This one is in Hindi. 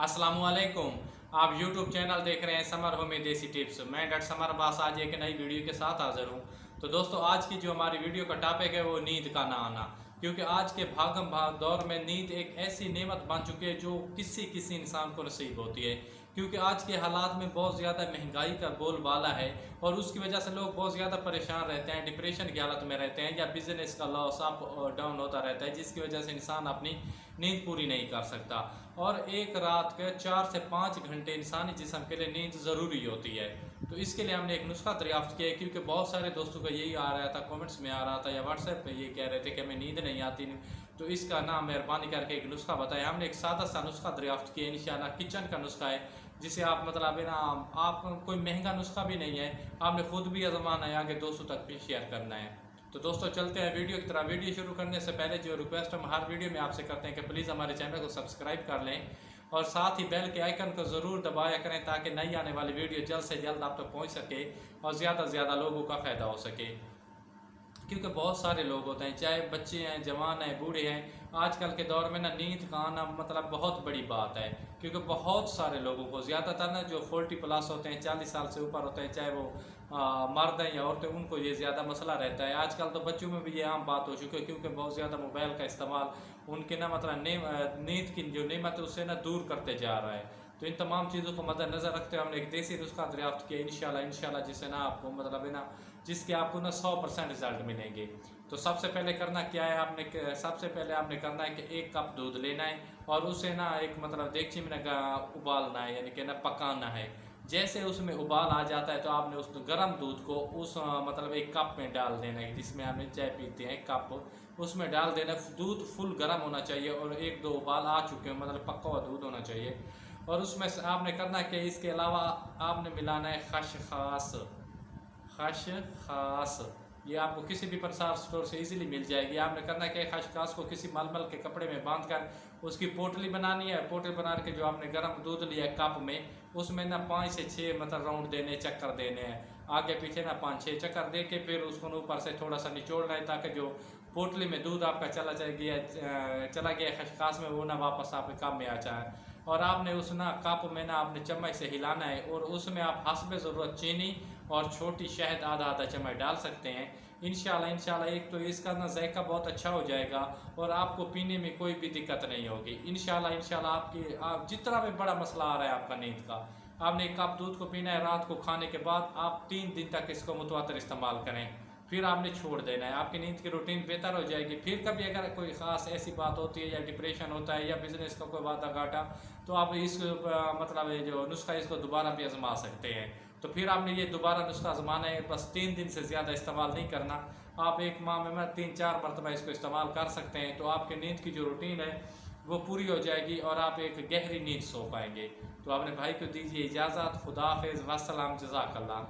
अस्सलामुअलैकुम। आप YouTube चैनल देख रहे हैं समर होम में देसी टिप्स। मैं डॉक्टर समर अब्बास आज एक नई वीडियो के साथ हाजिर हूँ। तो दोस्तों, आज की जो हमारी वीडियो का टॉपिक है वो नींद का ना आना। क्योंकि आज के भागम भाग दौर में नींद एक ऐसी नेमत बन चुकी है जो किसी किसी इंसान को नसीब होती है। क्योंकि आज के हालात में बहुत ज़्यादा महंगाई का बोलबाला है और उसकी वजह से लोग बहुत ज़्यादा परेशान रहते हैं, डिप्रेशन की हालत में रहते हैं, या बिजनेस का लॉस अप और डाउन होता रहता है, जिसकी वजह से इंसान अपनी नींद पूरी नहीं कर सकता। और एक रात के 4 से 5 घंटे इंसानी जिस्म के लिए नींद ज़रूरी होती है। तो इसके लिए हमने एक नुस्खा दरियाफ्त किया है, क्योंकि बहुत सारे दोस्तों का यही आ रहा था, कमेंट्स में आ रहा था या व्हाट्सएप पे ये कह रहे थे कि हमें नींद नहीं आती। तो इसका नाम मेहरबानी करके एक नुस्खा बताया। हमने एक सादा सा नुस्खा दरियाफ्त किया इंशाल्लाह। किचन का नुस्खा है, जिसे आप मतलब है ना, आप कोई महंगा नुस्खा भी नहीं है, आपने खुद भी आजमाना है, आगे दोस्तों तक भी शेयर करना है। तो दोस्तों, चलते हैं वीडियो की तरह। वीडियो शुरू करने से पहले जो रिक्वेस्ट हम हर वीडियो में आपसे करते हैं कि प्लीज़ हमारे चैनल को सब्सक्राइब कर लें और साथ ही बेल के आइकन को ज़रूर दबाया करें, ताकि नई आने वाली वीडियो जल्द से जल्द आप तक पहुंच सके और ज़्यादा से ज़्यादा लोगों का फ़ायदा हो सके। क्योंकि बहुत सारे लोग होते हैं, चाहे बच्चे हैं, जवान हैं, बूढ़े हैं, आजकल के दौर में ना नींद का आना मतलब बहुत बड़ी बात है। क्योंकि बहुत सारे लोगों को, ज़्यादातर ना जो 40+ होते हैं, 40 साल से ऊपर होते हैं, चाहे वो मर्द हैं या औरतें, उनको ये ज़्यादा मसला रहता है। आजकल तो बच्चों में भी ये आम बात हो चुकी है, क्योंकि बहुत ज़्यादा मोबाइल का इस्तेमाल उनके ना मतलब नींद की जो नेमत है उससे ना दूर करते जा रहा है। तो इन तमाम चीज़ों को मद्देनज़र रखते हुए हमने एक देसी नुस्खा दरियाफ्त किया इंशाल्लाह, जिससे ना आपको मतलब है ना, जिसके आपको ना 100% रिजल्ट मिलेंगे। तो सबसे पहले करना क्या है, सबसे पहले आपने करना है कि 1 कप दूध लेना है और उसे ना एक मतलब देगची में उबालना है, यानी कि ना पकाना है। जैसे उसमें उबाल आ जाता है तो आपने उस गर्म दूध को उस मतलब 1 कप में डाल देना है, जिसमें आपने चाय पीते हैं कप, उसमें डाल देना। दूध फुल गर्म होना चाहिए और 1-2 उबाल आ चुके हैं, मतलब पका हुआ दूध होना चाहिए। और उसमें आपने करना है कि इसके अलावा आपने मिलाना है खसखस। खसखस ये आपको किसी भी प्रसार स्टोर से इजीली मिल जाएगी। आपने करना है कि खसखस को किसी मलमल के कपड़े में बांधकर उसकी पोटली बनानी है। पोटली बना के जो आपने गर्म दूध लिया है कप में, उसमें ना 5 से 6 मतलब राउंड देने, चक्कर देने हैं, आगे पीछे ना 5-6 चक्कर दे के फिर उसको ऊपर से थोड़ा सा निचोड़ना है, ताकि जो पोटली में दूध आपका चला गया खसखस में, वो ना वापस आपके कप में आ जाए। और आपने उस ना कप में ना आपने चम्मच से हिलाना है और उसमें आप हस्बे ज़रूरत चीनी और छोटी शहद आधा चम्मच डाल सकते हैं। इंशाल्लाह एक तो इसका ना जायका बहुत अच्छा हो जाएगा और आपको पीने में कोई भी दिक्कत नहीं होगी। इंशाल्लाह आप जितना भी बड़ा मसला आ रहा है आपका नींद का, आपने 1 कप दूध को पीना है रात को खाने के बाद। आप 3 दिन तक इसको मुतवातर इस्तेमाल करें, फिर आपने छोड़ देना है। आपकी नींद की रूटीन बेहतर हो जाएगी। फिर कभी अगर कोई ख़ास ऐसी बात होती है या डिप्रेशन होता है या बिज़नेस का कोई वादा घाटा, तो आप इस मतलब ये जो नुस्खा इसको दोबारा भी आजमा सकते हैं। तो फिर आपने ये दोबारा नुस्खा आजमाना है, बस 3 दिन से ज़्यादा इस्तेमाल नहीं करना। आप 1 माह में 3-4 मरतबा इसको इस्तेमाल कर सकते हैं। तो आपकी नींद की जो रूटीन है वो पूरी हो जाएगी और आप एक गहरी नींद सो पाएंगे। तो अपने भाई को दीजिए इजाज़त। खुदा हाफिज़, वस्सलाम, जज़ाकल्लाह।